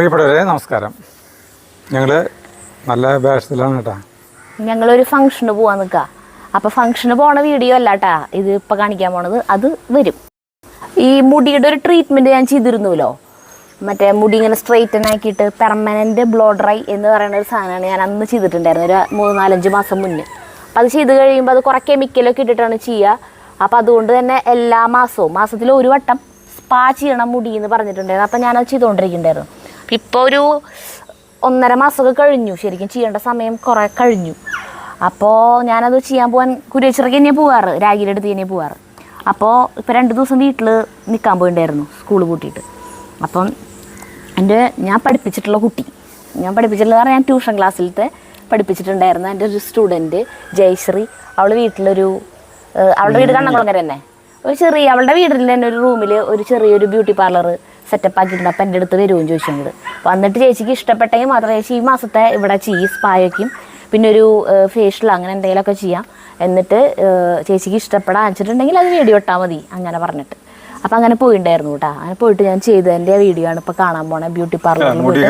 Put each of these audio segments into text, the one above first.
പ്രിയപ്പെട്ടവരെ നമസ്കാരം. ഞങ്ങൾ നല്ല വേഷത്തിലാണ് കേട്ടോ. ഞങ്ങളൊരു ഫംഗ്ഷന് പോകാൻ നിൽക്കുക. അപ്പോൾ ഫംഗ്ഷന് പോണ വീഡിയോ അല്ല കേട്ടാ ഇത് ഇപ്പം കാണിക്കാൻ പോണത്. അത് വരും. ഈ മുടിയുടെ ഒരു ട്രീറ്റ്മെൻറ്റ് ഞാൻ ചെയ്തിരുന്നുല്ലോ, മറ്റേ മുടി ഇങ്ങനെ സ്ട്രെയിറ്റൻ ആക്കിയിട്ട് പെർമനൻറ്റ് ബ്ലോ ഡ്രൈ എന്ന് പറയുന്ന ഒരു സാധനമാണ് ഞാൻ അന്ന് ചെയ്തിട്ടുണ്ടായിരുന്നു, ഒരു 3-4-5 മാസം മുന്നേ. അപ്പം അത് ചെയ്ത് കഴിയുമ്പോൾ അത് കുറേ കെമിക്കലൊക്കെ ഇട്ടിട്ടാണ് ചെയ്യുക. അപ്പോൾ അതുകൊണ്ട് തന്നെ എല്ലാ മാസത്തിൽ ഒരു വട്ടം സ്പാ ചെയ്യണം മുടി എന്ന് പറഞ്ഞിട്ടുണ്ടായിരുന്നു. അപ്പം ഞാനത് ചെയ്തുകൊണ്ടിരിക്കുന്നുണ്ടായിരുന്നു. ഇപ്പോൾ ഒരു 1.5 മാസമൊക്കെ കഴിഞ്ഞു, ശരിക്കും ചെയ്യേണ്ട സമയം കുറേ കഴിഞ്ഞു. അപ്പോൾ ഞാനത് ചെയ്യാൻ പോകാൻ കുരിയച്ചിറയ്ക്ക് തന്നെയാണ് പോകാറ്, രാഗിയിലെടുത്ത് തന്നെയാണ് പോകാറ്. അപ്പോൾ ഇപ്പോൾ 2 ദിവസം വീട്ടിൽ നിൽക്കാൻ പോയിട്ടുണ്ടായിരുന്നു സ്കൂൾ കൂട്ടിയിട്ട്. അപ്പം ഞാൻ പഠിപ്പിച്ചിട്ടുള്ള കുട്ടി, ഞാൻ ട്യൂഷൻ ക്ലാസ്സിലത്തെ പഠിപ്പിച്ചിട്ടുണ്ടായിരുന്നു. എൻ്റെ ഒരു സ്റ്റുഡൻറ്റ് ജയശ്രീ, അവളുടെ വീട് കണ്ണംകുളങ്ങര തന്നെ. അവളുടെ വീട്ടിൽ തന്നെ ഒരു റൂമിൽ ഒരു ചെറിയൊരു ബ്യൂട്ടി പാർലർ സെറ്റപ്പ് ആക്കിയിട്ടുണ്ട്. അപ്പം എൻ്റെ അടുത്ത് വരുമെന്ന് ചോദിച്ചിട്ടുണ്ട്. വന്നിട്ട് ചേച്ചിക്ക് ഇഷ്ടപ്പെട്ടെങ്കിൽ മാത്രമേ ചേച്ചി ഈ മാസത്തെ ഇവിടെ സ്പായൊക്കെയും പിന്നെ ഒരു ഫേഷ്യൽ അങ്ങനെ എന്തെങ്കിലുമൊക്കെ ചെയ്യാം, എന്നിട്ട് ചേച്ചിക്ക് ഇഷ്ടപ്പെടാൻ വെച്ചിട്ടുണ്ടെങ്കിൽ അത് വീഡിയോ ഇട്ടാൽ മതി അങ്ങനെ പറഞ്ഞിട്ട്. അപ്പം അങ്ങനെ പോയിട്ടുണ്ടായിരുന്നു കേട്ടോ. അങ്ങനെ പോയിട്ട് ഞാൻ ചെയ്തതിൻ്റെ വീഡിയോ ആണ് ഇപ്പോൾ കാണാൻ പോണേ. ബ്യൂട്ടി പാർലറിൽ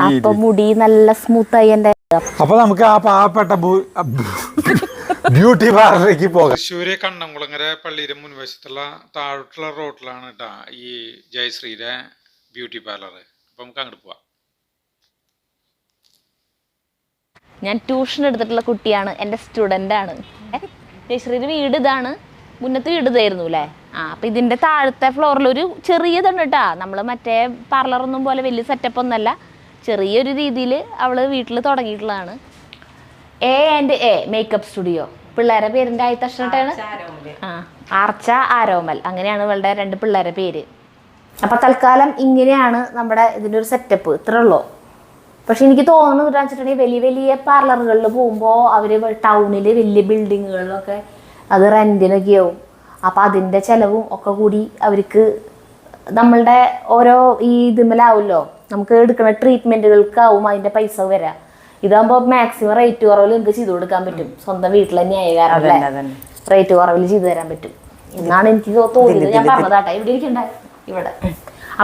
അപ്പോൾ മുടി നല്ല സ്മൂത്തായി എൻ്റെ. അപ്പോൾ നമുക്ക് ആ പാവപ്പെട്ട ബ്യൂട്ടി പാർലറിലേക്ക് പോകാം. തൃശ്ശൂര് കണ്ണംകുളങ്ങര പള്ളിയുടെ മുൻവശത്തുള്ള താഴോട്ടുള്ള റോഡിലാണ് കേട്ടോ ഈ ജയശ്രീയുടെ ബ്യൂട്ടി പാർലർ. അപ്പം നമുക്ക് അങ്ങോട്ട് പോവാം. ഞാൻ ട്യൂഷൻ എടുത്തിട്ടുള്ള കുട്ടിയാണ്, എൻ്റെ സ്റ്റുഡൻ്റാണ്. ജയശ്രീയുടെ വീട് ഇതാണ്, മുന്നത്തെ വീട് ഇതായിരുന്നു അല്ലേ. അപ്പം ഇതിൻ്റെ താഴത്തെ ഫ്ലോറിലൊരു ചെറിയതാണ് കേട്ടോ. നമ്മൾ മറ്റേ പാർലറൊന്നും പോലെ വലിയ സെറ്റപ്പ് ഒന്നല്ല, ചെറിയൊരു രീതിയിൽ അവൾ വീട്ടിൽ തുടങ്ങിയിട്ടുള്ളതാണ്. A&A makeup studio. പിള്ളേരെ പേരിൻ്റെ ആദ്യത്തെ അക്ഷരട്ടാണ് ആർച്ച ആരോമൽ, അങ്ങനെയാണ് ഇവളുടെ 2 പിള്ളേരെ പേര്. അപ്പം തൽക്കാലം ഇങ്ങനെയാണ് നമ്മുടെ ഇതിൻ്റെ ഒരു സെറ്റപ്പ്, ഇത്രേ ഉള്ളൂ. പക്ഷെ എനിക്ക് തോന്നുന്നു വെച്ചിട്ടുണ്ടെങ്കിൽ വലിയ വലിയ പാർലറുകളിൽ പോകുമ്പോൾ അവർ ടൗണിൽ വലിയ ബിൽഡിങ്ങുകളിലൊക്കെ അത് റെൻറ്റിനൊക്കെ ആവും. അപ്പം അതിൻ്റെ ചിലവും ഒക്കെ കൂടി അവർക്ക് നമ്മളുടെ ഓരോ ഈ ഇതുമലാവുമല്ലോ, നമുക്ക് എടുക്കുന്ന ട്രീറ്റ്മെൻറ്റുകൾക്കാവും അതിൻ്റെ പൈസ വരാം. ഇതാകുമ്പോൾ മാക്സിമം റേറ്റ് കുറവിൽ നിങ്ങൾക്ക് ചെയ്തു കൊടുക്കാൻ പറ്റും. സ്വന്തം വീട്ടിൽ തന്നെ ആയ കാരണം റേറ്റ് കുറവിൽ ചെയ്തു തരാൻ പറ്റും എന്നാണ് എനിക്ക് തോന്നിയത്. ഞാൻ പറഞ്ഞതാട്ടെ, ഇവിടെ ഇരിക്കണ്ടേ ഇവിടെ.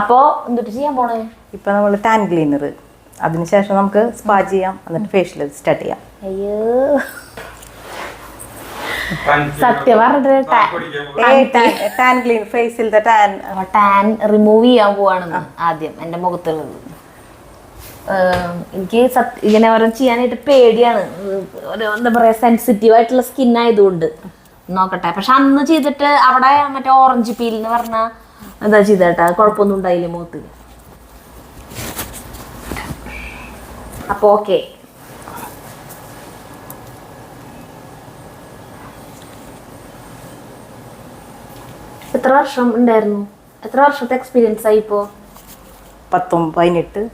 അപ്പോൾ എന്തിട്ട് ചെയ്യാൻ പോണേ? ഇപ്പം നമ്മൾ ടാൻ ക്ലീനർ, അതിനുശേഷം നമുക്ക് സ്പാ ചെയ്യാം, എന്നിട്ട് ഫേഷ്യൽ സ്റ്റാർട്ട് ചെയ്യാം. അയ്യോ സത്യം പറഞ്ഞിട്ട് ടാൻ ക്ലീൻ ഫേസിലത്തെ ടാൻ റിമൂവ് ചെയ്യാൻ പോവാണെന്ന് ആദ്യം എൻ്റെ മുഖത്തുള്ളത്. എനിക്ക് ഇങ്ങനെ ഓരോ ചെയ്യാനായിട്ട് പേടിയാണ്, എന്താ പറയുക, സെൻസിറ്റീവ് ആയിട്ടുള്ള സ്കിൻ ആയതുകൊണ്ട്. നോക്കട്ടെ. പക്ഷെ അന്ന് ചെയ്തിട്ട് അവിടെ മറ്റേ ഓറഞ്ച് പീൽ എന്ന് പറഞ്ഞാൽ എന്താ ചെയ്തേട്ടാ, കുഴപ്പമൊന്നും ഉണ്ടായില്ല മുഖത്ത്. അപ്പോൾ ഓക്കെ. എത്ര വർഷം ഉണ്ടായിരുന്നു? എത്ര വർഷത്തെ എക്സ്പീരിയൻസ് ആയി ഇപ്പോൾ? 18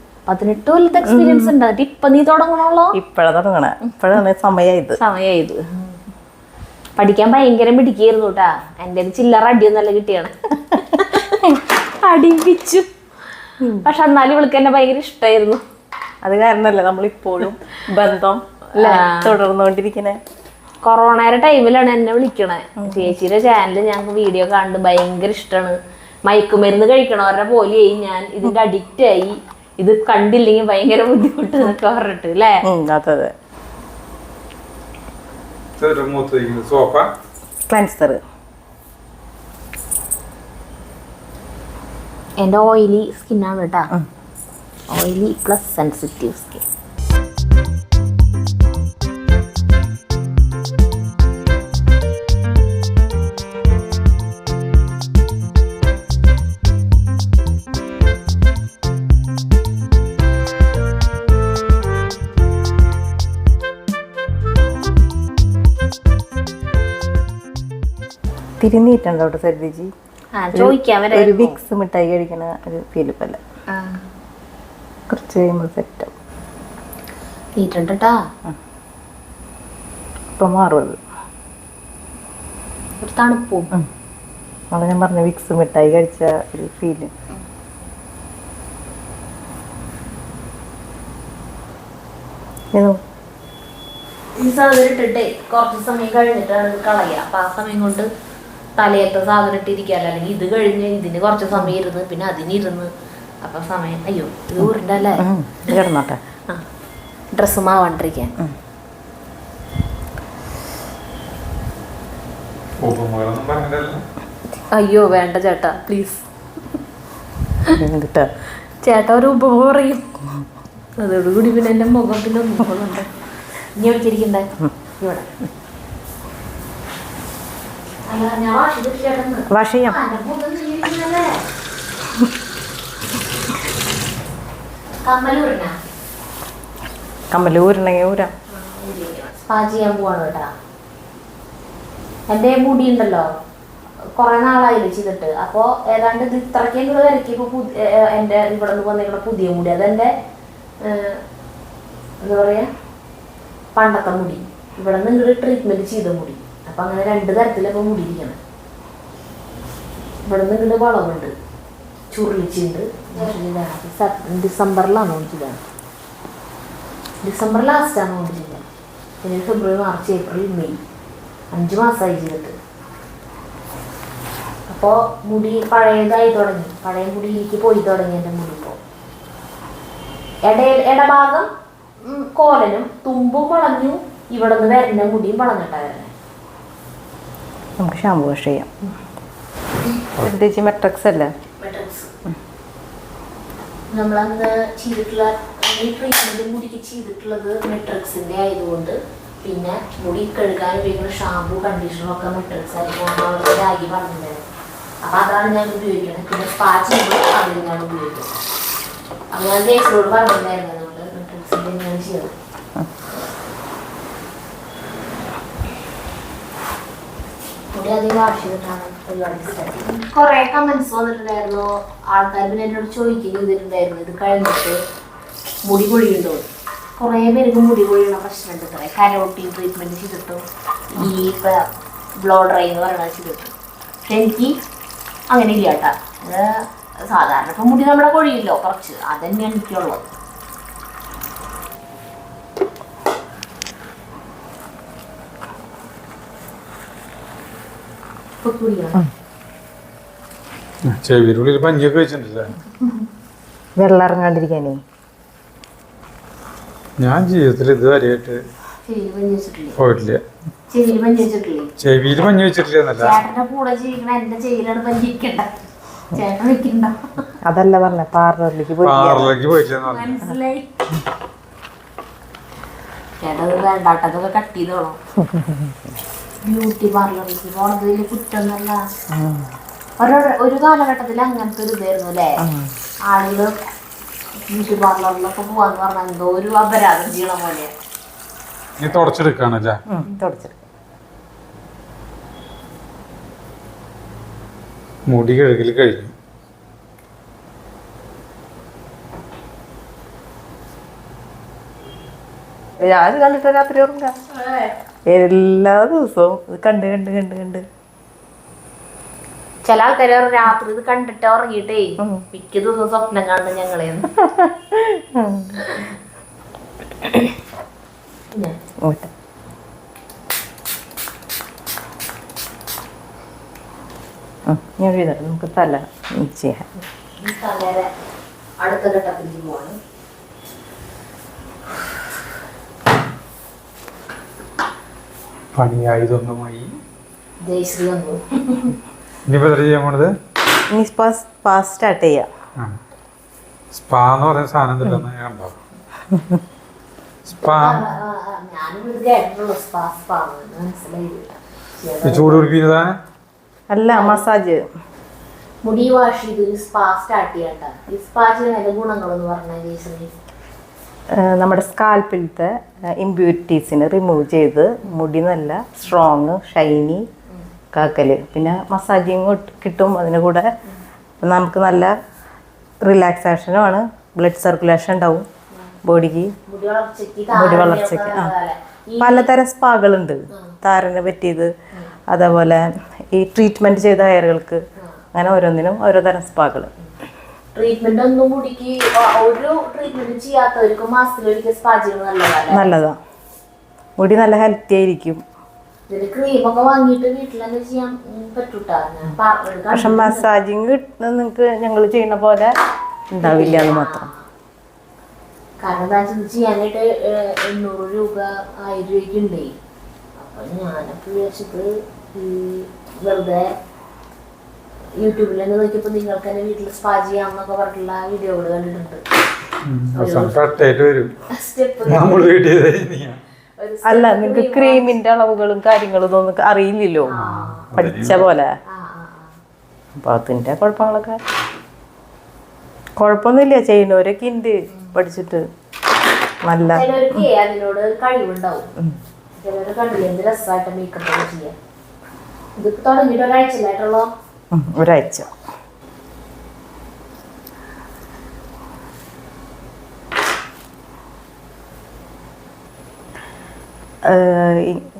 കൊല്ലത്തെ എക്സ്പീരിയൻസ് ഉണ്ട്. ഇപ്പൊ നീ തുടങ്ങണല്ലോ? ഇപ്പോഴാണ് സമയായത്. പഠിക്കാൻ ഭയങ്കര പിടിക്കായിരുന്നു കേട്ടാ. എൻ്റെ ചില്ലറ അടിയൊന്നല്ല കിട്ടിയാണ്, അടിപ്പിച്ചു. പക്ഷെ എന്നാലും ഇവൾക്ക് എന്നെ ഭയങ്കര ഇഷ്ടമായിരുന്നു. അത് കാരണമല്ലേ നമ്മളിപ്പോഴും ബന്ധം തുടർന്നുകൊണ്ടിരിക്കണേ. കൊറോണയുടെ ടൈമിലാണ് എന്നെ വിളിക്കണേ. ചേച്ചിയുടെ ചാനൽ ഞങ്ങൾക്ക് വീഡിയോ കണ്ട് ഭയങ്കര ഇഷ്ടമാണ്, മയക്കുമരുന്ന് കഴിക്കണവരുടെ പോലെയായി ഞാൻ, ഇതിന്റെ അഡിക്റ്റ് ആയി, ഇത് കണ്ടില്ലെങ്കിൽ ഭയങ്കര ബുദ്ധിമുട്ട് എന്നൊക്കെ പറഞ്ഞിട്ട് അല്ലേ? അതെ. ക്ലെൻസർ എൻ്റെ ഓയിലി സ്കിന്നാണ് കേട്ടാ, ഓയിലി പ്ലസ് സെൻസിറ്റീവ് സ്കിൻ. തിരിഞ്ഞിട്ടുണ്ടോ സരിതജി? ഒരു വിക്സ് മിഠായി കഴിക്കണ ഒരു ഫീൽ പോലെ. കുറച്ച് കഴിയുമ്പോൾ സെറ്റ് ഇപ്പൊ മാറും. തണുപ്പും അത് ഞാൻ പറഞ്ഞ വിക്സ് മിഠായി കഴിച്ച ഒരു ഫീല്. ഈ സാധനം ഇട്ടിട്ടേ കുറച്ച് സമയം കഴിഞ്ഞിട്ടാണ് കളയുക. അപ്പൊ ആ സമയം കൊണ്ട് തലയത്തെ സാധനം ഇട്ടിരിക്കാല്ലോ. അല്ലെങ്കിൽ ഇത് കഴിഞ്ഞ് ഇതിന് കുറച്ച് സമയം ഇരുന്ന് പിന്നെ അതിനിരുന്ന് അപ്പൊ സമയം അയ്യോ ഇത് ഊരുണ്ടല്ലേ കിടന്നോട്ടെ. ആ ഡ്രസ്സ് മാവാണ്ടിരിക്കാൻ. ഉപമകളൊന്നും പറഞ്ഞിട്ടല്ല. അയ്യോ വേണ്ട ചേട്ടാ പ്ലീസ്. എന്നിട്ട് ചേട്ടാ ഒരു ഉപമ പറയും, അതോടുകൂടി പിന്നെ എൻ്റെ മുഖം പിന്നെ ഒന്നും പോകുന്നുണ്ട്. ഇനി വെച്ചിരിക്കണ്ടേ ഇവിടെ. അല്ല ഞാൻ വാഷ് ചെയ്യാം. കമ്മല് ഊരണമെങ്കിൽ ഊരാം. സ്പാ ചെയ്യാൻ പോവാണ് കേട്ടാ. എൻ്റെ മുടി ഉണ്ടല്ലോ കുറെ നാളായില്ലേ ചെയ്തിട്ട്. അപ്പോൾ ഏതാണ്ട് ഇത് ഇത്രയ്ക്കെങ്കിലും വരയ്ക്കിപ്പോൾ എൻ്റെ ഇവിടെ നിന്ന് വന്നിരിക്കുന്ന പുതിയ മുടി, അതെൻ്റെ എന്താ പറയുക പണ്ടത്തെ മുടി. ഇവിടെ നിന്ന് ഇങ്ങോട്ട് ട്രീറ്റ്മെൻറ്റ് ചെയ്ത മുടി. അപ്പം അങ്ങനെ 2 തരത്തിലപ്പോൾ മുടി ഇരിക്കണം. ഇവിടെ നിന്ന് ഇങ്ങോട്ട് വളവുണ്ട്, ചുരുളിച്ചുണ്ട്. ഡിസംബറിലാണ് ഓടിച്ചതാണ്, ഡിസംബർ ലാസ്റ്റാണ് ഓടിച്ചത്. പിന്നെ ഫെബ്രുവരി മാർച്ച് ഏപ്രിൽ മെയ് 5 മാസമായി ചെയ്തിട്ട്. അപ്പോൾ മുടി പഴയതായി തുടങ്ങി, പഴയ മുടിയിലേക്ക് പോയി തുടങ്ങി എൻ്റെ മുടി. ഇപ്പോൾ ഇടഭാഗം കോലനും തുമ്പും വളഞ്ഞു, ഇവിടെ നിന്ന് വരുന്ന മുടിയും വളഞ്ഞിട്ടാണ് വരുന്നത്. നമുക്ക് ഷാമ്പു വാഷ് ചെയ്യാം. പ്രത്യേകിച്ച് മെട്രിക്സ് അല്ലേ നമ്മളന്ന് ചെയ്തിട്ടുള്ള ഈ ട്രീറ്റ്മെന്റ് മുടിക്ക് ചെയ്തിട്ടുള്ളത് മെട്രിക്സിന്റെ ആയതുകൊണ്ട് പിന്നെ മുടി കഴുകാൻ ഉപയോഗിക്കുന്ന ഷാമ്പു കണ്ടീഷണറും ഒക്കെ മെട്രിക്സ് ആയിരിക്കും രാഗി പറഞ്ഞിട്ടുണ്ടായിരുന്നു. അപ്പം അതാണ് ഞാൻ ഉപയോഗിക്കുന്നത്. പിന്നെ സ്പാ ചെയ്യുമ്പോൾ അത് തന്നെയാണ് ഉപയോഗിക്കുന്നത്. അപ്പം ഞാൻ ദേശത്തോട് പറഞ്ഞിട്ടുണ്ടായിരുന്നു അതുകൊണ്ട് മെട്രിക്സിന്റെ തന്നെയാണ് ചെയ്തത്. മുടി അധികം വാഷ് ചെയ്തിട്ടാണ് പരിപാടി. കുറെ കമന്റ്സ് വന്നിട്ടുണ്ടായിരുന്നു. ആൾക്കാർ പിന്നെ എന്നോട് ചോദിക്കുകയും ചെയ്തിട്ടുണ്ടായിരുന്നു ഇത് കഴിഞ്ഞിട്ട് മുടി കൊഴിയുണ്ടോ. കുറേ പേർക്ക് മുടി കൊഴിയുന്ന പ്രശ്നമുണ്ട്. ഇത്ര കരോട്ടീൻ ട്രീറ്റ്മെന്റ് ചെയ്തിട്ടും ഈ ബ്ലോ ഡ്രൈ എന്ന് പറയുന്നത് ചെയ്തിട്ടും. പക്ഷെ എനിക്ക് അങ്ങനെ ഇല്ല കേട്ടാ. സാധാരണ ഇപ്പം മുടി നമ്മളെ കൊഴിയില്ലോ കുറച്ച്, അതന്നെയാണ് എനിക്കുള്ളത്. ചെവിയിലുള്ളിൽ പഞ്ഞിയൊക്കെ വെച്ചിട്ടില്ലേ? വെള്ളം ഇറങ്ങാണ്ടിരിക്കാനേ. ഞാൻ ജീവിതത്തിൽ ഇതുവരെയായിട്ട് പോയിട്ടില്ല. ചെവിയിൽ പഞ്ഞി വെച്ചിട്ടില്ല എന്നല്ല, അതല്ല പറഞ്ഞ പാർലറിലേക്ക് പോയിട്ടില്ല. വേണ്ടാട്ടതൊക്കെ കട്ട് ചെയ്തോളൂ. ബ്യൂട്ടി പാർലറിലേക്ക് പോണത് വലിയ കുറ്റമൊന്നുമല്ല. ഒരു കാലഘട്ടത്തിൽ അങ്ങനത്തെ ഒരു ഇതായിരുന്നു അല്ലേ, ആളുകൾ ബ്യൂട്ടി പാർലറിലൊക്കെ പോവാന്ന് പറഞ്ഞാൽ എന്തോ ഒരു അപരാധം ചെയ്യണ പോലെ. തുടച്ചെടുക്കാണല്ലേ? മുടി കഴുകൽ കഴിഞ്ഞു. ഞാൻ കണ്ടിട്ട് രാത്രി ഉറങ്ങാം എല്ലാ ദിവസവും ഇത് കണ്ട് കണ്ട് കണ്ട് കണ്ട്. ചില ആൾക്കാർ രാത്രി ഇത് കണ്ടിട്ട് ഉറങ്ങിയിട്ടേ മിക്ക ദിവസം സ്വപ്നം കാണുന്നത് ഞങ്ങളെ. ഞാൻ എഴുതാം. നമുക്ക് തല ചെയ്യാം. അടുത്ത ഘട്ടത്തിലേക്ക് പോവാണ്. പണിയായതൊന്നുമായി ജയശ്രീ വന്നു. ഇനിയിപ്പോൾ എന്താ ചെയ്യാൻ പോണത്? ഇനി സ്പാ സ്റ്റാർട്ട് ചെയ്യാം. സ്പാ എന്ന് പറയുന്ന സാധനം എന്തില്ലെന്ന് ഞാൻ കണ്ടോ? സ്പാ ചൂട് പിടിപ്പിക്കുന്നതാണ് അല്ല, മസാജ്. മുടി വാഷ് ചെയ്ത് സ്പാ സ്റ്റാർട്ട് ചെയ്യണ്ട. ഈ സ്പാ ചെയ്യുന്നതിന്റെ ഗുണങ്ങളെന്ന് പറഞ്ഞാൽ ജയശ്രീ നമ്മുടെ സ്കാൽപ്പിലത്തെ ഇമ്പ്യൂരിറ്റീസിനെ റിമൂവ് ചെയ്ത് മുടി നല്ല സ്ട്രോങ് ഷൈനി കാക്കൽ. പിന്നെ മസാജിങ് കിട്ടും അതിന് കൂടെ. നമുക്ക് നല്ല റിലാക്സേഷനുമാണ്. ബ്ലഡ് സർക്കുലേഷൻ ഉണ്ടാവും ബോഡിക്ക്, മുടി വളർച്ചയ്ക്ക്. പലതരം സ്പാകളുണ്ട്. താരന് പറ്റിയത്, അതേപോലെ ഈ ട്രീറ്റ്മെൻറ്റ് ചെയ്ത ഹെയറുകൾക്ക്, അങ്ങനെ ഓരോന്നിനും ഓരോ തരം സ്പാകൾ. ട്രീറ്റ്മെന്റ് ഒന്നും മുടിക്ക് ഒരു ട്രീറ്റ്മെന്റ് ചെയ്യാത്തവർക്ക് മാസത്തിലൊരിക്കൽ സ്പാ ചെയ്യുന്നത് നല്ലതാ. മുടി നല്ല ഹെൽത്തി ആയിരിക്കും. ക്രീമൊക്കെ വാങ്ങിയിട്ട് വീട്ടിൽ തന്നെ ചെയ്യാൻ പറ്റൂട്ടാ. പക്ഷെ മസാജിങ് നിങ്ങൾക്ക് ഞങ്ങൾ ചെയ്യുന്ന പോലെ ഉണ്ടാവില്ല എന്ന് മാത്രം. കാരണം എന്താ വെച്ചാൽ ചെയ്യാനായിട്ട് 800 രൂപ 1000 രൂപയ്ക്ക് ഉണ്ടേ. അപ്പൊ ഞാനപ്പോ വിചാരിച്ചിട്ട് ഈ വെറുതെ യൂട്യൂബിൽ തന്നെ നോക്കിയപ്പോ നിങ്ങൾക്ക് തന്നെ വീട്ടിൽ സ്പാ ചെയ്യാന്നൊക്കെ പറഞ്ഞിട്ടുള്ള വീഡിയോകൾ കണ്ടിട്ടുണ്ട്. അല്ല, നിങ്ങക്ക് ക്രീമിന്റെ അളവുകളും കാര്യങ്ങളും ഒന്നും അറിയില്ലല്ലോ, പഠിച്ച പോലെ. അപ്പൊ അതിന്റെ കുഴപ്പമൊന്നുമില്ല, ചെയ്യുന്നവരൊക്കെ ഉണ്ട് പഠിച്ചിട്ട്. നല്ല ചിലവർക്ക് അതിനോട് കഴിവുണ്ടാവും. ചിലവര് കണ്ടില്ല എന്ത് രസമായിട്ട് മേക്കപ്പ് ചെയ്യാം. ഇത് തുടങ്ങിയിട്ട് ഒരാഴ്ചയിലായിട്ടുള്ള ഒരാഴ്ച.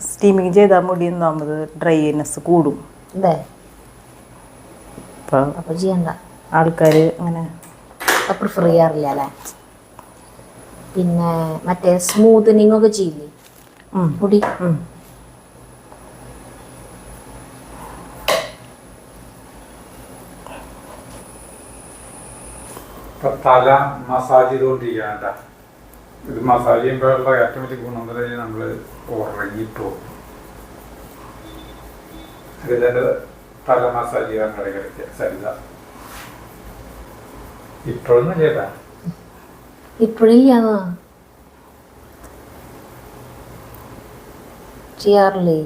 സ്റ്റീമിങ് ചെയ്താൽ മുടി ഒന്നാമത് ഡ്രൈനെസ് കൂടും. അപ്പൊ ചെയ്യണ്ട, ആൾക്കാര് അങ്ങനെ പ്രിഫർ ചെയ്യാറില്ല അല്ലേ. പിന്നെ മറ്റേ സ്മൂത്തനിങ് ഒക്കെ ചെയ്യില്ലേ മുടി? തല മസാജ് ചെയ്തുകൊണ്ടിരിക്കുകയാണ്. ഇത് മസാജ് ചെയ്യുമ്പോഴുള്ള ഏറ്റവും വലിയ ഗുണം എന്ന് പറഞ്ഞാൽ നമ്മൾ ഉറങ്ങിപ്പോ. ഇതിൻ്റെ തല മസാജ് ചെയ്യാൻ കളിക്കുക സരിത. ഇപ്പോഴൊന്നും ചെയ്താ ഇപ്പോഴില്ലാന്നോ ചെയ്യാറില്ലേ?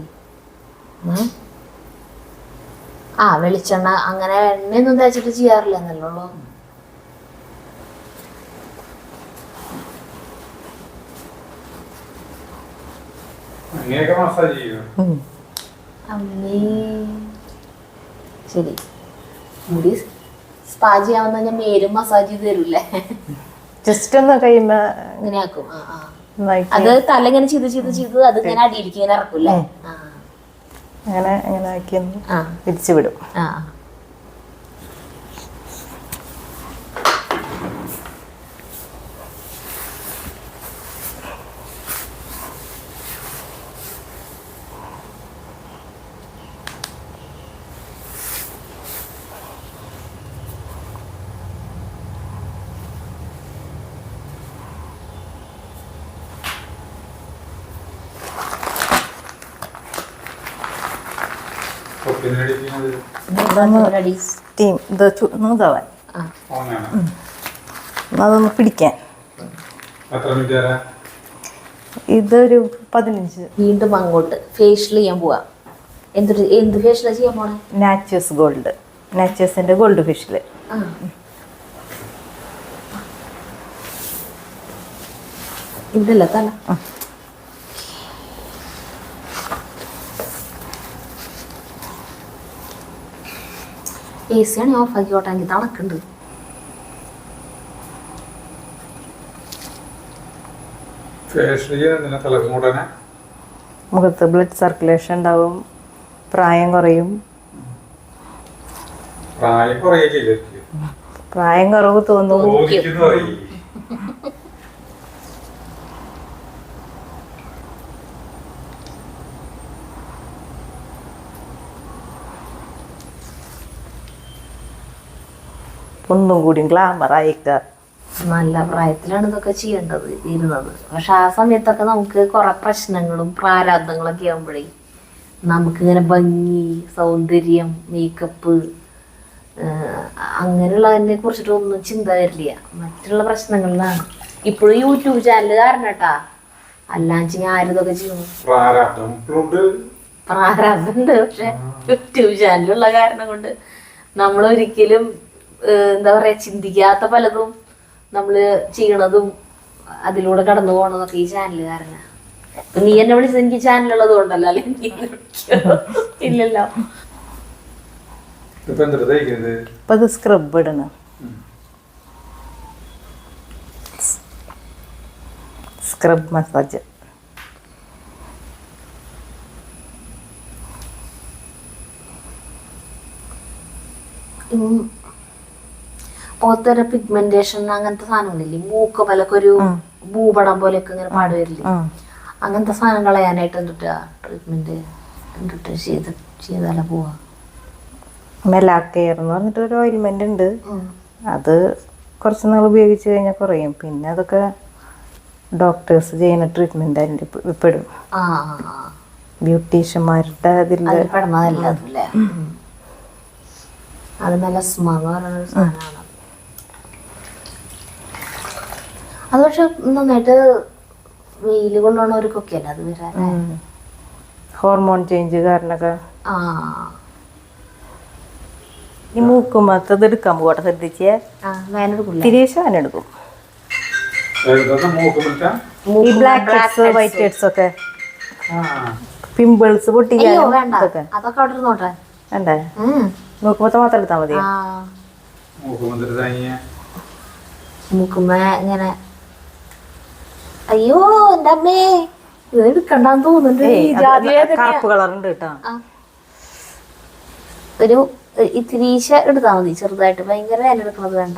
വെളിച്ചെണ്ണ അങ്ങനെ എണ്ണയൊന്നും തേച്ചിട്ട് ചെയ്യാറില്ല എന്നല്ലോ. അങ്ങനെയൊക്കെ മസാജ് ചെയ്യും. അമ്മേ ശരി, മുടി സ്പാ ചെയ്യാമെന്ന് പറഞ്ഞാൽ മേലും മസാജ് ചെയ്ത് തരൂല്ലേ? ജസ്റ്റ് ഒന്ന് കഴിയുമ്പോ ഇങ്ങനെ ആക്കും. അത് തല ഇങ്ങനെ ചെയ്ത് അത് ഇങ്ങനെ അടിയിലേക്ക് ഇങ്ങനെ ഇറക്കൂല്ലേ? അങ്ങനെ അങ്ങനെ ആക്കി തിരിച്ചു വിടും. അതൊന്ന് പിടിക്കാൻ ഇതൊരു 15. വീണ്ടും അങ്ങോട്ട് ഫേഷ്യൽ ചെയ്യാൻ പോവാ. എന്ത് ഫേഷ്യലാ ചെയ്യാൻ പോണേ? നാച്ചേഴ്സ് ഗോൾഡ്, നാച്ചേഴ്സിന്റെ ഗോൾഡ് ഫേഷ്യല്. ഇവിടെല്ല തല AC ആണ് ഓഫ് ആക്കിക്കോട്ടെ, എനിക്ക് തണുക്കുണ്ട്. മുഖത്ത് ബ്ലഡ് സർക്കുലേഷൻ ഉണ്ടാവും, പ്രായം കുറയും. പ്രായം കുറവ് തോന്നും. ഒന്നും കൂടി ഗ്ലാമർ അയക്കുക. നല്ല പ്രായത്തിലാണ് ഇതൊക്കെ ചെയ്യേണ്ടത് ഇരുന്നത്. പക്ഷെ ആ സമയത്തൊക്കെ നമുക്ക് കുറെ പ്രശ്നങ്ങളും പ്രാരാബ്ദങ്ങളൊക്കെ ആകുമ്പോഴേ നമുക്കിങ്ങനെ ഭംഗി, സൗന്ദര്യം, മേക്കപ്പ് അങ്ങനെയുള്ളതിനെ കുറിച്ചിട്ടൊന്നും ചിന്ത വരില്ല. മറ്റുള്ള പ്രശ്നങ്ങളിലാണ്. ഇപ്പോഴും യൂട്യൂബ് ചാനൽ കാരണം കേട്ടാ, അല്ലാന്ന് ആരും ഇതൊക്കെ ചെയ്യുന്നു. പ്രാരാബ്ദമുണ്ട്. പക്ഷെ യൂട്യൂബ് ചാനലുള്ള കാരണം കൊണ്ട് നമ്മളൊരിക്കലും എന്താ പറയാ ചിന്തിക്കാത്ത പലതും നമ്മള് ചെയ്യണതും അതിലൂടെ കടന്നു പോകണതൊക്കെ ഈ ചാനൽ കാരണം. നീ എന്നെ വിളിച്ചത് എനിക്ക് ചാനലുള്ളത് കൊണ്ടല്ലോ, അല്ലെങ്കിൽ ഇല്ലല്ലോ. സ്ക്രബ് ഇടണം. Scrub massage. ഓത്തര പിഗ്മെന്റേഷൻ അങ്ങനത്തെ സാധനങ്ങളില്ലേ, മൂക്ക് പോലൊക്കെ ഒരു ഭൂപടം പോലെയൊക്കെ ഇങ്ങനെ പാട് വരില്ലേ, അങ്ങനത്തെ സാധനം കളയാനായിട്ട് എന്തിട്ടാ ട്രീറ്റ്മെന്റ് എന്തിട്ട് ചെയ്താലേ പോവാ? മെലാക്കെയർ എന്ന് പറഞ്ഞിട്ട് ഒരു ഓയിൽമെന്റ് ഉണ്ട്. അത് കുറച്ച് നാൾ ഉപയോഗിച്ച് കഴിഞ്ഞാൽ കുറയും. പിന്നെ അതൊക്കെ ഡോക്ടേഴ്സ് ചെയ്യുന്ന ട്രീറ്റ്മെന്റ് അതിൻ്റെ പെടും. ബ്യൂട്ടീഷ്യന്മാരുടെ പെടുന്നതല്ല അതല്ലേ. അത് മെലസ്മ എന്ന് പറയുന്ന സാധനമാണ്. അത് പക്ഷെ നന്നായിട്ട് വെയിൽ കൊണ്ടുപോകണവർക്കൊക്കെ അല്ല അത് വരാൻ. ഹോർമോൺ ചേഞ്ച് കാരണമൊക്കെ. ഈ മൂക്കുമ്പത്തത് എടുക്കാൻ പോകട്ടെ, ശ്രദ്ധിച്ചേ. തിരിച്ച് അതിനെടുക്കും. ഈ ബ്ലാക്ക് ഹെഡ്സ് വൈറ്റ് ഹെഡ്സ് ഒക്കെ, പിമ്പിൾസ് പൊട്ടിക്കാൻ അതൊക്കെ അവിടെ ഇരുന്നോട്ടെ. വേണ്ടേ? മൂക്കുമ്പത്തെ മാത്രം എടുത്താൽ മതി. മൂക്കുമ്പ ഇങ്ങനെ അയ്യോ എന്റെ അമ്മേ ഇത് എടുക്കണ്ടെന്ന് തോന്നുന്നുണ്ട്. കറുപ്പ് കളറുണ്ട് കേട്ടോ. ഒരു ഇത്തിരീശ എടുത്താൽ മതി ചെറുതായിട്ട്, ഭയങ്കര വേന എടുക്കണത് വേണ്ട.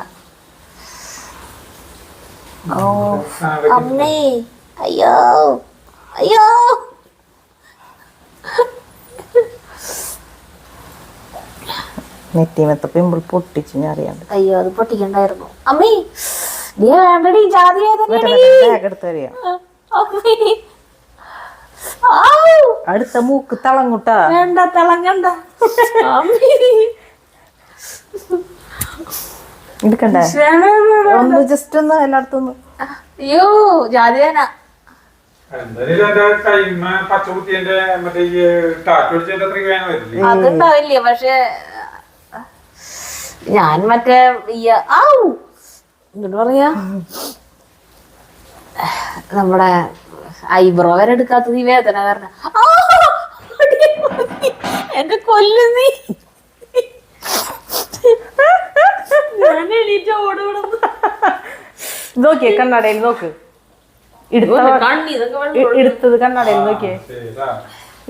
ഓ അമ്മേ അയ്യോ അയ്യോ. നെറ്റിമത്തെ പിമ്പിൾ പൊട്ടിച്ചു ഞാൻ അറിയാണ്ട്. അയ്യോ അത് പൊട്ടിക്കണ്ടായിരുന്നു അമ്മേ. നീ വേണ്ടടി ജാതി എടുത്തറിയാം. അടുത്ത മൂക്ക് തിളങ്ങൂട്ടാ. വേണ്ട തിളങ്ങണ്ട. എടുക്കണ്ടേ? ഒന്ന് ജസ്റ്റ് ഒന്ന് എല്ലായിടത്തും. അയ്യോ ജാതി വേന. അതുണ്ടാവില്ലേ? പക്ഷെ ഞാൻ മറ്റേ എന്നിട്ട് പറയാ നമ്മുടെ ഐബ്രോ വരെ എടുക്കാത്തത് ഈ വേദന കാരണം. എന്റെ കൊല്ലുന്നീ. നോക്കിയേ കണ്ണടയിൽ നോക്ക്. എടുത്തത് കണ്ണടയിൽ നോക്കിയേ.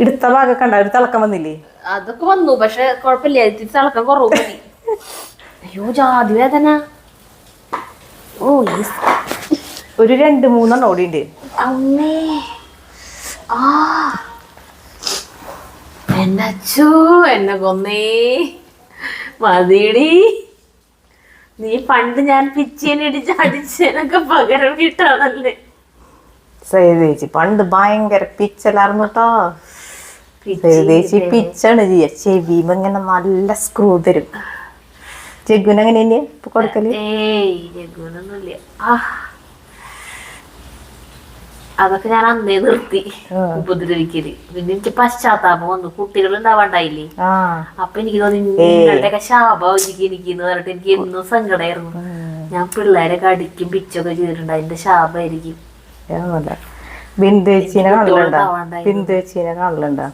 എടുത്ത ഭാഗം കണ്ട ഒരു തിളക്കം വന്നില്ലേ? അതൊക്കെ വന്നു, പക്ഷെ കൊഴപ്പില്ല, തിളക്കം കുറവ്. അയ്യോ ജാതി വേദന. ഓ ഒരു 2-3 ഓടിയുണ്ട്. അമ്മേ എന്റെ അച്ചോ എന്നെ കൊന്നേ. മതിയടി, നീ പണ്ട് ഞാൻ പിച്ചേനിടിച്ച് അടിച്ചതിനൊക്കെ പകരം വീട്ടാണല്ലേ. സേതേച്ചി പണ്ട് ഭയങ്കര പിച്ചലായിരുന്നു കേട്ടോ. സേതേച്ചി പിച്ചാണ് ചെയ്യാ. ചെവിയും ഇങ്ങനെ നല്ല സ്ക്രൂ തരും. ജഗ്ഗുന് അങ്ങനെ തന്നെയാ ഇപ്പൊ കൊടുക്കല്? ഏയ് ജഗ്ഗുനൊന്നുമില്ല. അതൊക്കെ ഞാൻ അന്നേ നിർത്തി ഉപദ്രവിക്കല്. പിന്നെ എനിക്ക് പശ്ചാത്താപം വന്നു, കുട്ടികൾ ഉണ്ടാവാണ്ടായില്ലേ. അപ്പൊ എനിക്ക് തോന്നി നിങ്ങളുടെയൊക്കെ ശാപം എനിക്ക് പറഞ്ഞിട്ട് എനിക്ക് എന്നും സങ്കടമായിരുന്നു. ഞാൻ പിള്ളേരൊക്കെ അടിക്കും പിച്ചൊക്കെ ചെയ്തിട്ടുണ്ട്, അതിന്റെ ശാപമായിരിക്കും. ബിന്ദുവേച്ചിനെ കാണലുണ്ടോ? ബിന്ദുവേച്ചിനെ കാണലുണ്ടോ?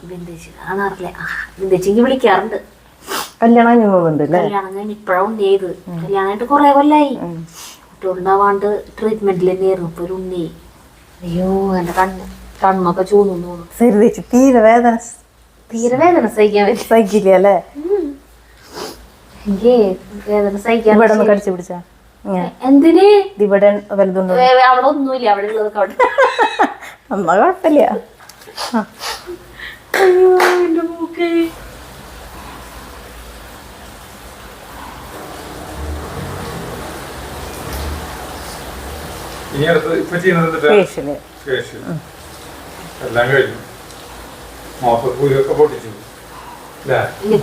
ബിന്ദുവേച്ചിക്ക് വിളിക്കാറുണ്ട്. കല്യാണം കഴിഞ്ഞുണ്ട്. കല്യാണം കഴിഞ്ഞ് ഇപ്പഴാ ഉണ്ണിയത്. കല്യാണമായിട്ട് കൊറേ കൊല്ലായി. കുട്ടികളുണ്ടാവാണ്ട് ട്രീറ്റ്മെന്റിൽ തന്നെയായിരുന്നു. ഇപ്പൊ ഒരു ഉണ്ണി. അയ്യോ എന്റെ കണ്ണൊക്കെ ചൂന്നു തോന്നുന്നു. സരിതേച്ചി തീരെ വേദന സഹിക്കാൻ പറ്റും. സഹിക്കില്ല അല്ലേ? എനിക്ക് വേദന സഹിക്കാൻ. ഇവിടെ ഒന്ന് കടിച്ചു പിടിച്ചാ എന്തിന്? ഇവിടെ വലുതുണ്ടോ? അവിടെ ഒന്നുമില്ല, അവിടെ ഉള്ളതൊക്കെ അവിടെ. അമ്മ കുഴപ്പമില്ല. അയ്യോ എന്റെ മൂക്ക്.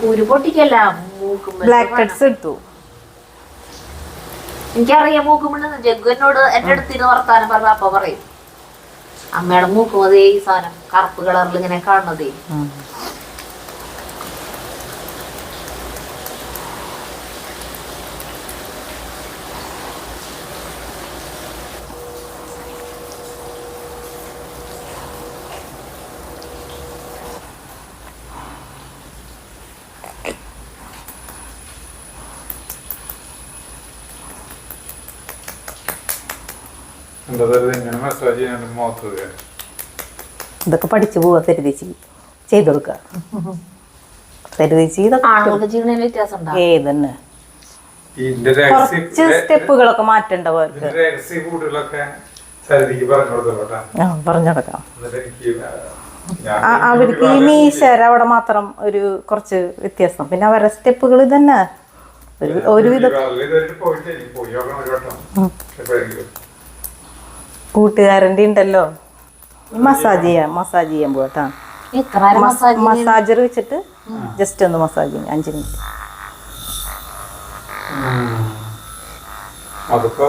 കൂര് പൊട്ടിക്കല്ല, ബ്ലാക്ക് ഹെഡ്സ് എടുത്തു. എനിക്കറിയാം മൂക്കുമുണ്ട്. ജഗ്ഗുവിനോട് എന്റെ അടുത്തിരുന്ന് വർത്താനം പറഞ്ഞ അപ്പ പറയും അമ്മയുടെ മൂക്കും അതേ ഈ സാധനം കറുപ്പ് കളറിൽ ഇങ്ങനെ കാണുന്നതേ. ഇതൊക്കെ പഠിച്ചു പോവാ സരിതേച്ചി ചെയ്തു കൊടുക്ക. സരിതേച്ചി ഏതന്നെ കുറച്ച് സ്റ്റെപ്പുകളൊക്കെ മാറ്റേണ്ട പോലെ പറഞ്ഞുകൊടുക്കാം. അവർക്ക് ഈ മീശര അവിടെ മാത്രം ഒരു കുറച്ച് വ്യത്യാസം. പിന്നെ അവരുടെ സ്റ്റെപ്പുകൾ തന്നെ ഒരുവിധം കൂട്ടുകാരൻ്റെ ഉണ്ടല്ലോ മസാജ് ചെയ്യാൻ പോകട്ടാ. എത്ര നേരം മസാജ് മസാജർ വെച്ചിട്ട് ജസ്റ്റ് ഒന്ന് മസാജ് ചെയ്യും 5 മിനിറ്റ്. അതിപ്പോ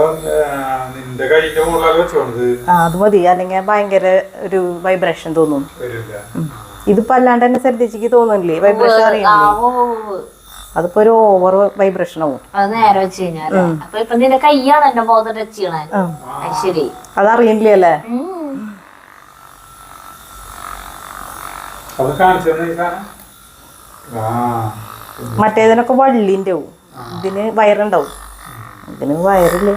നിന്റെ കൈന്റെ മുകളിൽ വെച്ചോണ്ട് അത് മതി, അല്ലെങ്കിൽ ഭയങ്കര ഒരു വൈബ്രേഷൻ തോന്നും. ഇതിപ്പോ അല്ലാണ്ട് തന്നെ ശ്രദ്ധിച്ചിക്ക് തോന്നുന്നില്ലേ വൈബ്രേഷൻ അറിയില്ലേ? അതിപ്പോ ഒരു ഓവർ വൈബ്രേഷൻ ആവും. അത് നേരെ വെച്ച് കഴിഞ്ഞാല് അപ്പൊ ഇപ്പൊ നിന്റെ കയ്യാണ് എന്റെ ബോധം ടച്ച് ചെയ്യണേ. ശരി, അതറിയില്ലേ അല്ലേ? അത് കാണിച്ചു. മറ്റേതിനൊക്കെ വള്ളിന്റെ ആവും, ഇതിന് വയറുണ്ടാവും, ഇതിന് വയറില്ല.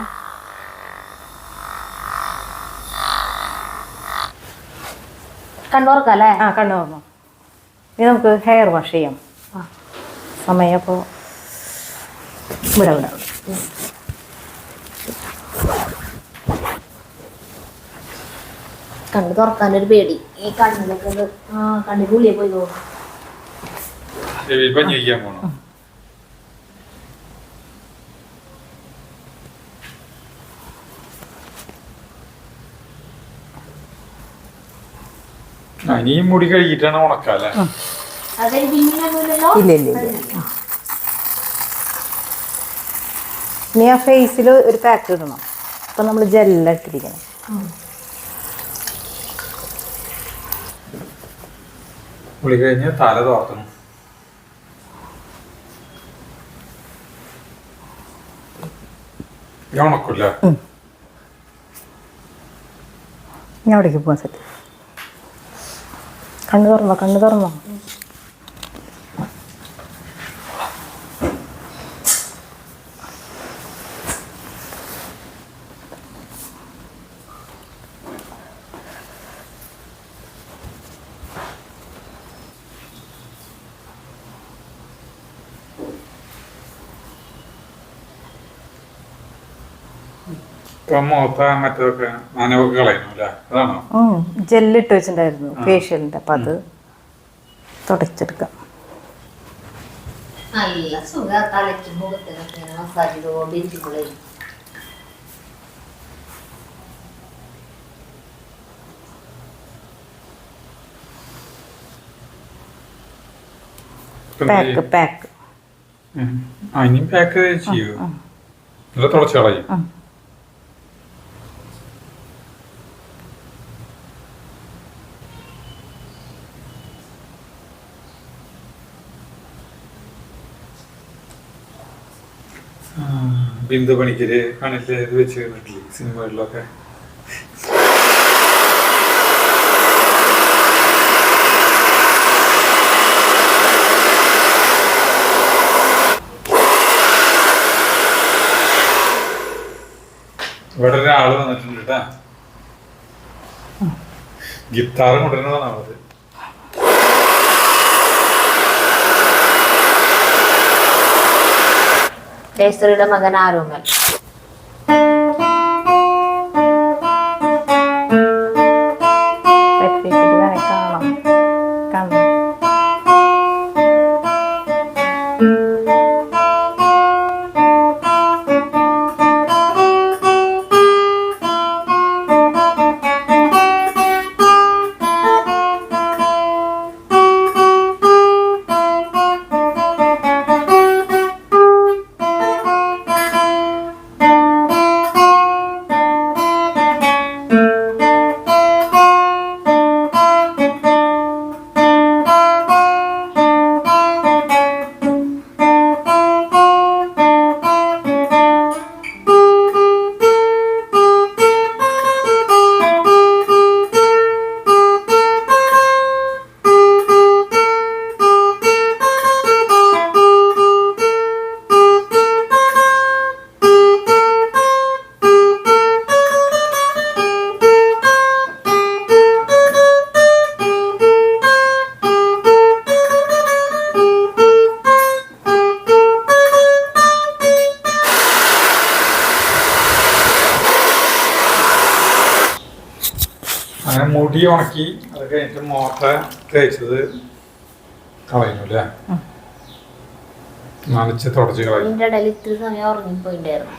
കണ്ടോർക്കല്ലേ? കണ്ണു തുറന്നു. ഇനി നമുക്ക് ഹെയർ വാഷ് ചെയ്യാം. സമയം അപ്പോൾ വിടാം. കണ്ണ് തുറക്കാനൊരു പേടി. ഈ കണ്ണിലൊക്കെ കണ്ണിന്റെ ഉള്ളിൽ പോയി തോന്നും. ഇനി മുടി കഴുകിട്ടാണ് ഉണക്കല്ലേ? ഇല്ല. ഇനി ആ ഫേസിൽ ഒരു പാക്ക് ഇടണം. അപ്പൊ നമ്മൾ ജെല്ലിട്ടിരിക്കണം. കുളി കഴിഞ്ഞ് തല തോർത്തണം. ഉണക്കില്ല. ഞാൻ അവിടേക്ക് പോകാൻ സെറ്റ്. കണ്ണു തുറന്നോ. മറ്റൊക്കെ നനവൊക്കെ കളയുന്നു അല്ലേ? അതാണോ? ജെല്ലിട്ട് വെച്ചിട്ടുണ്ടായിരുന്നു ഫേഷ്യലിന്റെ, അപ്പൊ അത് തുടച്ചെടുക്കാം. നല്ല സുഖ തലയ്ക്കും മുഖത്തിനൊക്കെ മസാജ് ചെയ്തുകൊണ്ടിരിക്കുമ്പോഴേ. പാക്ക് ഇനിയും പാക്ക് ചെയ്യൂ. തുടച്ചു കളയും. ബിന്ദു പണിക്കര് കണ്ണില് ഇത് വെച്ച് കണ്ടിട്ടില്ലേ സിനിമകളിലൊക്കെ? ഇവിടെ ഒരാള് വന്നിട്ടുണ്ട് കേട്ടാ. ഗിത്താറ് കൊണ്ടുവരുന്നതാണ്. ജയശ്രീയുടെ മകൻ ആരോമൽ. അങ്ങനെ മുടി ഉണക്കി അത് കഴിഞ്ഞിട്ട് മോട്ട തേച്ചത് കളയുന്നു അല്ലേ? നനച്ച് തുടച്ച് കളയും. ഇതിൻ്റെ ഇടയിൽ ഇത്തിരി സമയം ഉറങ്ങിപ്പോയിണ്ടായിരുന്നു.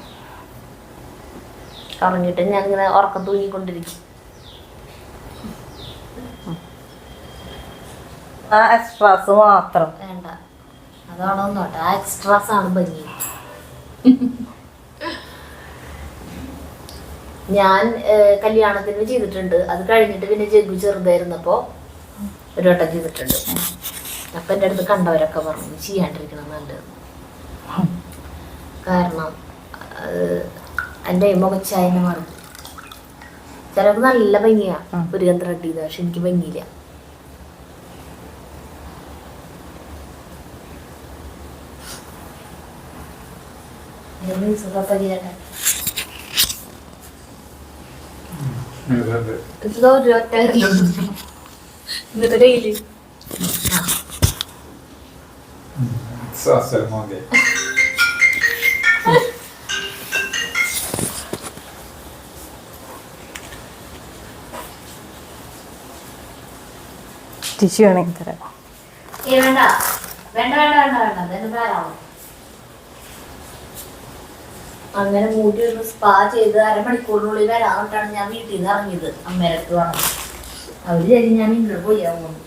ഉറങ്ങിയിട്ട് ഞാൻ ഇങ്ങനെ ഉറക്കം തൂങ്ങിക്കൊണ്ടിരിക്കും. എക്സ്ട്രാസ് മാത്രം വേണ്ട, അതാണോ നോട്ടെ, ആ എക്സ്ട്രാസ് ആണ് ഭംഗി. ഞാൻ കല്യാണത്തിന് ചെയ്തിട്ടുണ്ട്. അത് കഴിഞ്ഞിട്ട് പിന്നെ ജഗ്ഗു ചെറുതായിരുന്നപ്പോൾ ഒരു വട്ടം ചെയ്തിട്ടുണ്ട്. അപ്പം എൻ്റെ അടുത്ത് കണ്ടവരൊക്കെ പറഞ്ഞു ചെയ്യാണ്ടിരിക്കണം നല്ലത്. കാരണം എൻ്റെ മുഖച്ചായനെ മാറും. ചിലർക്ക് നല്ല ഭംഗിയാണ് ഒരു ത്രെഡ് ചെയ്ത്, പക്ഷെ എനിക്ക് ഭംഗിയില്ല. എന്നിട്ട് കയ്യില് ടിഷ്യൂ വേണമെങ്കിൽ തരാം. വേണ്ട വേണ്ട വേണ്ട വേണ്ട വേണ്ട അതെന്നെ ധാരാളം. അങ്ങനെ മൂടി ഒന്ന് സ്പാ ചെയ്ത് അരമണിക്കൂറിനുള്ളിൽ വരാന്നിട്ടാണ് ഞാൻ വീട്ടിൽ നിന്ന് ഇറങ്ങിയത്. അമ്മയുടെ അടുത്ത് പറഞ്ഞു. അവര് ശരി ഞാൻ ഇങ്ങോട്ട് പോയാ പോകുന്നു.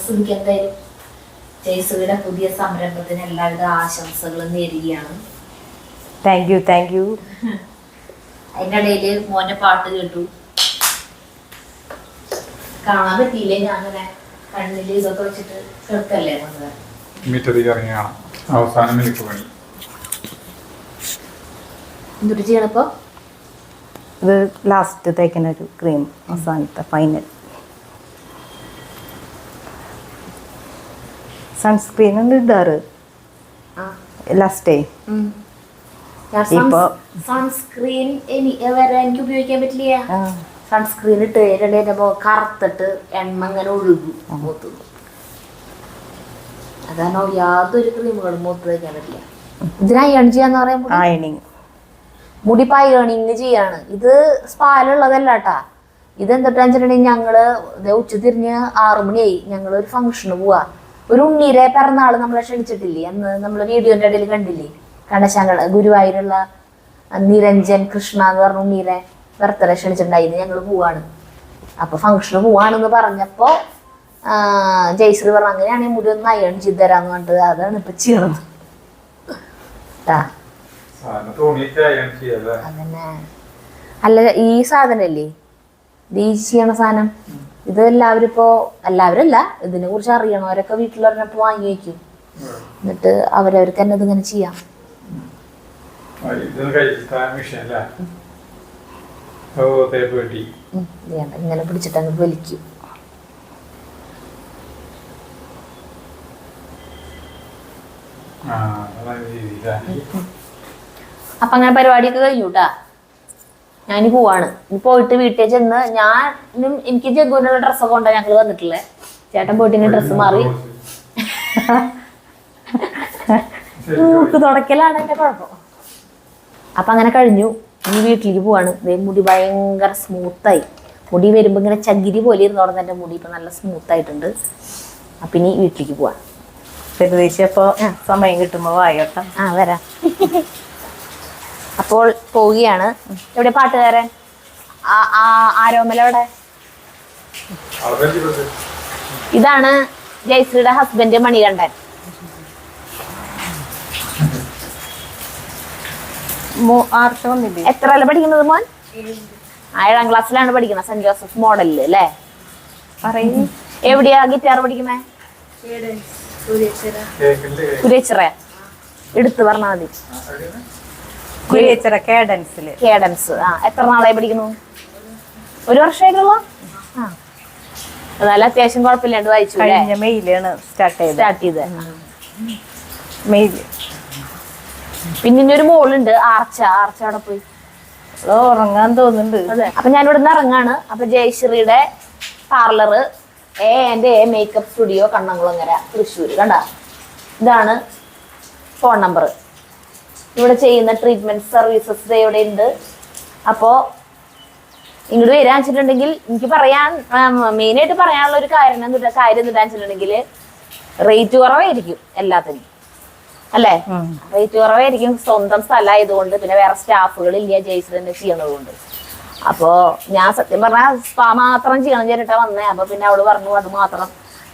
സ്ഥിതിക്ക് എന്തായാലും ജയസുവിന്റെ പുതിയ സംരംഭത്തിന് എല്ലാവിധ ആശംസകളും നേരുകയാണ്. Thank you thank you. അതിൻ്റെ ഇടയില് മോന്റെ പാട്ട് കേട്ടു. കാണാൻ പറ്റിയില്ലേ, ഞാൻ അങ്ങനെ കണ്ണില് ഇതൊക്കെ വെച്ചിട്ട് കേൾക്കല്ലേ വന്നത്. മീറ്ററിൽ ഇറങ്ങിയാണ് അവസാനം മിൽക്ക് പണി. എന്തൊരു ചെയ്യണപ്പോ ഇത് ലാസ്റ്റ് തേക്കുന്ന ഒരു ക്രീം, അവസാനത്തെ ഫൈനൽ. സൺസ്ക്രീൻ ഉണ്ട് ഇടാറ് ലാസ്റ്റേ. ഇപ്പൊ സൺസ്ക്രീൻ വരെ എനിക്ക് ഉപയോഗിക്കാൻ പറ്റില്ല. സൺസ്ക്രീൻ ഇട്ട് എന്റെ കറുത്തിട്ട് എണ്ണ അങ്ങനെ ഒഴുകും മുഖത്ത്. അതാണോ യാതൊരു ക്രീമുകളും മുഖത്ത് വയ്ക്കാൻ പറ്റില്ല. ഇതിന് അയൺ ചെയ്യാന്ന് പറയുമ്പോൾ അയണിങ് മുടി പയണിങ് ചെയ്യാണ്. ഇത് സ്പാലുള്ളതല്ല കേട്ടാ. ഇതെന്തിട്ടാന്ന് വെച്ചിട്ടുണ്ടെങ്കിൽ ഞങ്ങള് ഉച്ചതിരിഞ്ഞ് 6 മണിയായി. ഞങ്ങളൊരു ഫംഗ്ഷന് പോവാ. ഒരു ഉണ്ണീരെ പിറന്നാള് നമ്മളെ ക്ഷണിച്ചിട്ടില്ലേ അന്ന്, നമ്മള് വീഡിയോന്റെ ഇടയിൽ കണ്ടില്ലേ, കണ്ടശാങ്കള ഗുരുവായൂരുള്ള നിരഞ്ജൻ കൃഷ്ണ എന്ന് പറഞ്ഞ ഉണ്ണീരെ ബർത്ത്ഡേ ക്ഷണിച്ചിട്ടുണ്ടായിരുന്നു. ഞങ്ങൾ പോവാണ്. അപ്പൊ ഫംഗ്ഷന് പോവാണെന്ന് പറഞ്ഞപ്പോ ജയശ്രീ പറഞ്ഞു അങ്ങനെയാണെങ്കിൽ മുടി ഒന്ന് അയൺ ചെയ്ത് തരാന്ന് പറഞ്ഞിട്ട് അതാണ് ഇപ്പൊ ചെയ്യണത്. അതന്നെ. അല്ല ഈ സാധനല്ലേ ഇത് ഈ ചെയ്യണ സാധനം, ഇത് എല്ലാവരും ഇപ്പോ എല്ലാവരും അല്ല, ഇതിനെ കുറിച്ച് അറിയണവരൊക്കെ വീട്ടിലൊരെണ്ണപ്പോ വാങ്ങി വയ്ക്കും. എന്നിട്ട് അവരവർക്ക് തന്നെ ഇതിങ്ങനെ ചെയ്യാം. ഇങ്ങനെ പിടിച്ചിട്ട് അങ്ങ് വലിക്കും. അപ്പൊ അങ്ങനെ പരിപാടിയൊക്കെ കഴിഞ്ഞുട്ടാ. ഞാനി പോവാണ്. പോയിട്ട് വീട്ടിൽ ചെന്ന് ഞാനും എനിക്ക് ജഗ്ഗുവിനുള്ള ഡ്രസ്സൊക്കെ കൊണ്ടാ ഞങ്ങള് വന്നിട്ടില്ലേ. ചേട്ടൻ പോയിട്ട് ഡ്രസ്സ് മാറി തുടക്കലാണ് എന്റെ കുഴപ്പം. അപ്പൊ അങ്ങനെ കഴിഞ്ഞു. ഇനി വീട്ടിലേക്ക് പോവാണ്. മുടി ഭയങ്കര സ്മൂത്തായി. മുടി വരുമ്പോ ഇങ്ങനെ ചകിരി പോലെ ഇരുന്നോടന്ന് എന്റെ മുടി ഇപ്പൊ നല്ല സ്മൂത്ത് ആയിട്ടുണ്ട്. അപ്പൊ ഇനി വീട്ടിലേക്ക് പോവാൻ അപ്പൊ സമയം കിട്ടുമ്പോ വായോട്ടാ. വരാം. അപ്പോൾ പോവുകയാണ്. എവിടെ പാട്ടുകാരൻ? ആരോമല എവിടെ? ഇതാണ് ജയശ്രീയുടെ ഹസ്ബൻഡ് മണികണ്ഠൻ. എത്രയല്ല പഠിക്കുന്നത് മോൻ? 7ാം ക്ലാസ്സിലാണ് പഠിക്കുന്നത്. സെന്റ് ജോസഫ് മോഡലില് അല്ലേ? പറയും. എവിടെയാ ഗിറ്റാർ പഠിക്കുന്നേ? കുരേച്ചിറ. എടുത്ത് പറഞ്ഞാൽ മതി. കേഡൻസ്. എത്ര നാളായി പഠിക്കുന്നു? 1 വർഷമായിട്ടുള്ള. നല്ല അത്യാവശ്യം കുഴപ്പമില്ലാണ്ട് വായിച്ചു. മെയിലാണ് സ്റ്റാർട്ട് ചെയ്ത്. പിന്നെ ഇനി ഒരു മോളുണ്ട് ആർച്ച അവിടെ പോയി ഉറങ്ങാൻ തോന്നുന്നുണ്ട്. അതെ. അപ്പൊ ഞാൻ ഇവിടെ നിന്ന് ഇറങ്ങാണ്. അപ്പൊ ജയശ്രീയുടെ പാർലറ് എന്റെ മേക്കപ്പ് സ്റ്റുഡിയോ കണ്ണംകുളങ്ങര തൃശ്ശൂർ. കണ്ട, ഇതാണ് ഫോൺ നമ്പർ. ഇവിടെ ചെയ്യുന്ന ട്രീറ്റ്മെന്റ് സർവീസസ് ഇവിടെ ഉണ്ട്. അപ്പോൾ ഇങ്ങോട്ട് വരാൻ വെച്ചിട്ടുണ്ടെങ്കിൽ എനിക്ക് പറയാൻ മെയിനായിട്ട് പറയാനുള്ള ഒരു കാര്യം എന്താണെന്ന് വെച്ചിട്ടുണ്ടെങ്കിൽ റേറ്റ് കുറവായിരിക്കും എല്ലാത്തിനും, അല്ലേ? റേറ്റ് കുറവായിരിക്കും. സ്വന്തം സ്ഥലമായതുകൊണ്ട്, പിന്നെ വേറെ സ്റ്റാഫുകൾ ഇല്ല, ജയ്സ് തന്നെ ചെയ്യണതുകൊണ്ട്. അപ്പോ ഞാൻ സത്യം പറഞ്ഞാൽ സ്പാ മാത്രം ചെയ്യണം ചേട്ടാ വന്നേ. അപ്പൊ പിന്നെ അവള് പറഞ്ഞു അത് മാത്രം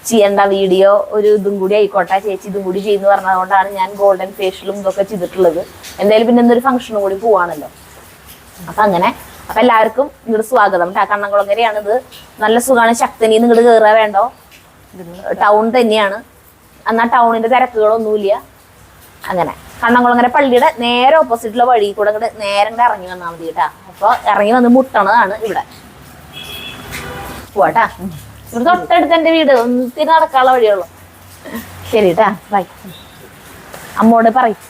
ചെയ്യേണ്ട, വീഡിയോ ഒരു ഇതും കൂടി ആയിക്കോട്ടെ ചേച്ചി, ഇതും കൂടി ചെയ്യുന്നു പറഞ്ഞതുകൊണ്ടാണ് ഞാൻ ഗോൾഡൻ ഫേഷ്യലും ഇതൊക്കെ ചെയ്തിട്ടുള്ളത്. എന്തായാലും പിന്നെ എന്തൊരു ഫംഗ്ഷനും കൂടി പോവാണല്ലോ. അപ്പൊ അങ്ങനെ അപ്പൊ എല്ലാവർക്കും ഇങ്ങോട്ട് സ്വാഗതം. കണ്ണംകുളങ്ങരയാണിത്. നല്ല സുഖമാണ്. ശക്തനിന്ന് ഇങ്ങോട്ട് കയറുക വേണ്ടോ, ടൗൺ തന്നെയാണ്. എന്നാൽ ടൗണിന്റെ തിരക്കുകളൊന്നുമില്ല. അങ്ങനെ കണ്ണംകുളങ്ങര പള്ളിയുടെ നേരെ ഓപ്പോസിറ്റുള്ള വഴി കൂടെ ഇങ്ങോട്ട് നേരെ ഇറങ്ങി വന്നാൽ മതി കേട്ടാ. അപ്പൊ ഇറങ്ങി വന്ന് മുട്ടണതാണ് ഇവിടെ. പോട്ടാ, ഇവിടെ തൊട്ടടുത്ത് എന്റെ വീട്, ഒത്തിരി നടക്കാനുള്ള വഴിയുള്ളൂ. ശരി കേട്ടാ, ബൈ. അമ്മോട് പറയും.